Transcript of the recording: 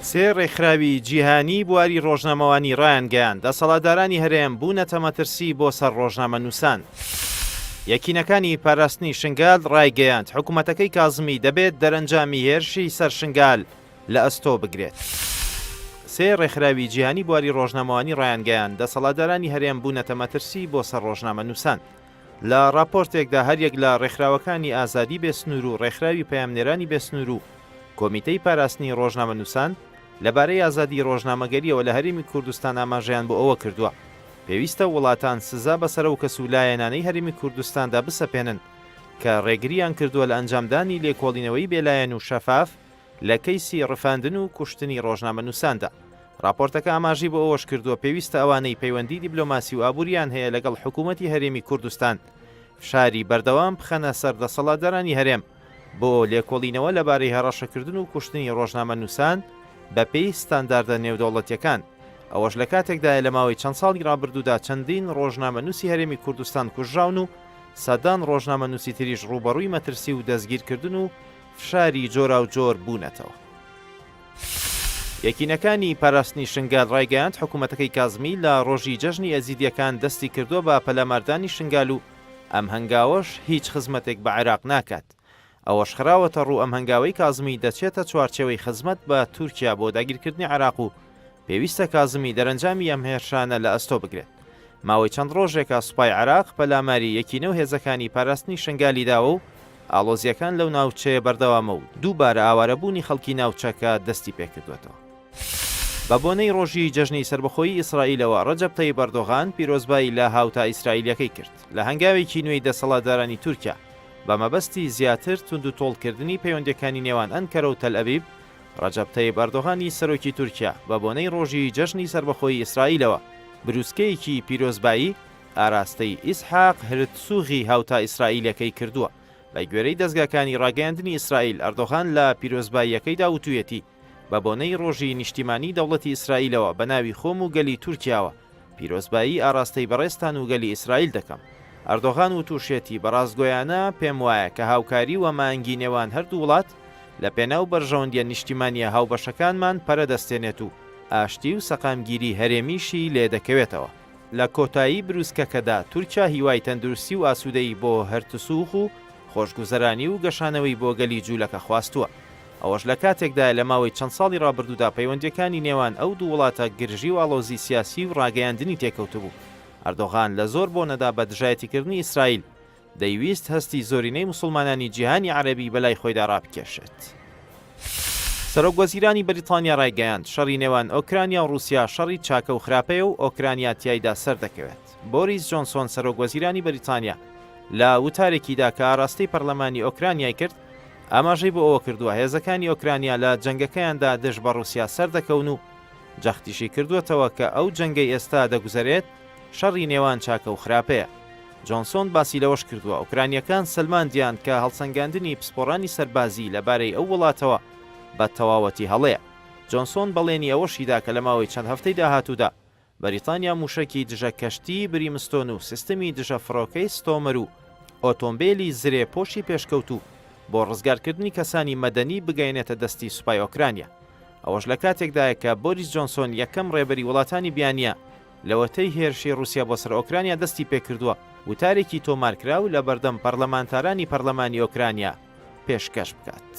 سێ ڕێکخراوی جیهانی بواری ڕۆژنامەوانی ڕایانگەیاند دەسەڵاتدارانی هەرێم بوونەتە مەترسی بۆ سەر ڕۆژنامە نووسان. یەکینەکانی پاراستنی شنگال ڕایگەیاند حکوومەتەکەی کازمی دەبێت دەرەنجامی هێرشی سەر شنگال لە ئەستۆ بگرێت. سێ ڕێکخراوی جیهانی بواری ڕۆژنامەوانی ڕایانگەیاند دەسەڵاتدارانی هەرێم بوونەتە مەترسی بۆ سەر ڕۆژنامە نووسان. لە راپۆرتێکدا هەریەک لە ڕێکخراوەکانی ئازادی بێسنوور و ڕێکخراوی پەیامنێرانی بێسنوور و کۆمیتەی پاراستنی ڕۆژنامە نووسان لەبارەی ئازادی ڕۆژنامەگەریەوە لە هەرێمی کوردستان ئاماژەیان بۆ ئەوە کردووە پێویستە وڵاتان سزا بەسەر و کەسولایەنانەی هەرێمی کوردستاندا بسەپێنن کە ڕێگریان کردووە لە ئەنجامدانی لێکۆڵینەوەی بێلایەن و شەفاف لە کەیسی ڕفاندن و کوشتنی ڕۆژنامە نووساندا. راپۆرتەکە ئاماژی بۆ ئەوەش کردووە پێویستە ئەوانەی پەیوەندی دیبلۆماسی و ئابووریان هەیە لەگەڵ حکوومەتی هەرێمی کوردستان فشاری بەردەوام بخەنە سەر دەسەڵاتدارانی هەرێم بۆ لێکۆڵینەوە لەبارەی هەڕەشەکردن و کوشتنی ڕۆژنامە نووسان بە پێی ستانداردە نێودەوڵەتیەکان. ئەوەش لە کاتێکدایە لە ماوەی چەند ساڵی ڕابردوودا چەندین ڕۆژنامە نووسی هەرێمی کوردستان کوژراون و سەدان ڕۆژنامە نووسی تریش ڕوبەڕووی مەترسی و دەستگیرکردن و فشاری جۆرا و جۆر بوونەتەوە. یەکینەکانی پاراستنی شنگال ڕایگەیاند حکوومەتەکەی کازمی لە ڕۆژی جەژنی ئەزیدیەکان دەستی کردووە بە پەلاماردانی شنگال و ئەم هەنگاوەش هیچ خزمەتێک بە عێراق ناکات. ئەوەش خراوەتە ڕوو ئەم هەنگاوەی کازمی دەچێتە چوارچێوەی خزمەت بە تورکیا بۆ داگیرکردنی عێراق و پێویستە کازمی دەرەنجامی ئەم هێرشانە لە ئەستۆ بگرێت. ماوەی چەند ڕۆژێکە سوپای عێراق پەلاماری یەکینە و هێزەکانی پاراستنی شنگالی داوە و ئاڵۆزیەکان لەو ناوچەیە بەردەوامە و دووبارە ئاوارەبوونی خەڵکی ناوچەکە دەستی پێکردوێتەوە. بە بۆنەی ڕۆژی جەژنی سەربەخۆیی ئیسرائیلەوە ڕەجەب تەیب ئەردۆغان پیرۆزبایی لە هاوتا ئیسرائیلەکەی کرد لە هەنگاوێکی نوێی دەسەڵاتدارانی تورکیا بە مەبەستی زیاتر تونند و تۆڵکردنی پەیوەندیەکانی نێوان ئەنکەرە و تەل ئەبیب. ڕەجەب تەیب ئەردۆغانی سەرۆکی تورکیا بە بۆنەی ڕۆژی جەژنی سەربەخۆیی ئیسرائیلەوە بروسکەیەکی پیرۆزبایی ئاراستەی ئیسحاق هرتسوغی هاوتا ئیسرائیلەکەی کردووە. بە گوێرەی دەستگاکانی ڕاگەیاندنی ئیسرائیل ئەردۆغان لە پیرۆزباییەکەیدا وتوویەتی بە بۆنەی ڕۆژی نیشتیمانی دەوڵەتی ئیسرائیلەوە بە ناوی خۆم و گەلی تورکیاوە پیرۆزبایی ئاراستەی بەڕێستان و گەلی ئیسرائیل دەکەم. ئەردۆغان و تووشێتی بەڕاستگۆیانە پێم وایە کە هاوکاری و مانگی نێوان هەردوو وڵات لە پێناو بەرژەوەندیە نیشتیمانیە هاوبەشەکانمان پەرەدەستێنێت و ئاشتی و سەقامگیری هەرێمیشی لێ دەکەوێتەوە. لە کۆتایی بروسکەکەدا تورکیا هیوای تەندروستی و ئاسوودەی بۆ هەرتسوخ و خۆشگوزەرانی و گەشانەوەی بۆ گەلی جوولەکە خواستووە. ئەوەش لە کاتێکدا لە ماوەی چەند ساڵی ڕابردوودا پەیوەندیەکانی نێوان ئەو دوو وڵاتە گرژی و ئاڵۆزی سیاسی و ڕاگەیاندنی تێکەوتبوو. ئەردۆغان لە زۆر بۆنەدا بە دژایەتیکردنی ئیسرائیل دەیویست هەستی زۆرینەی موسڵمانانی جیهانی عەرەبی بەلای خۆیدا ڕابکێشێت. سەرۆکوەزیرانی بەریتانیا ڕایگەیاند شەڕی نێوان ئۆکرانیا و رووسیا شەڕی چاکە و خراپەیە و ئۆکرانیا تیایدا سەردەکەوێت. بۆریس جۆنسۆن سەرۆکوەزیرانی بەریتانیا لە وتارێکیدا کە ئاراستەی پەرلەمانی ئۆکرانیای کرد ئاماژەی بۆ ئەوە کردووە هێزەکانی ئۆکرانیا لە جەنگەکەیاندا دژ بە رووسیا سەردەکەون و جەختیشی کردووەتەوە کە ئەو جەنگەی ئێستا دەگوزارێت شەڕی نێوان چاکە و خراپەیە. جۆنسۆن باسی لەوەش کردووە ئۆکرانیەکان سلماندیان کە هەڵسەنگاندنی پسپۆڕانی سەربازی لەبارەی ئەو وڵاتەوە بە تەواوەتی هەڵەیە. جۆنسۆن بەڵێنی ئەوەشیدا کە لە ماوەی چەند هەفتەی داهاتوودا بەریتانیا موشکی دژە کەشتی بریمستۆن و سیستەمی دژە فڕۆکەی ستۆمەر و ئۆتۆمبیلی زرێ پۆشی پێشکەوت و بۆ ڕزگارکردنی کەسانی مەدەنی بگەینێتە دەستی سوپای ئۆکرانیا. ئەوەش لە کاتێکدایە کە بۆریس جۆنسۆن یەکەم ڕێبەری وڵاتانی بیانیە لەوەتەی هێرشی رووسیا بۆ سەر ئۆکرانیا دەستی پێکردووە وتارێکی تۆمارکراو لە بەردەم پەرلەمانتارانی پەرلەمانی ئۆکرانیا پێشکەش بکات.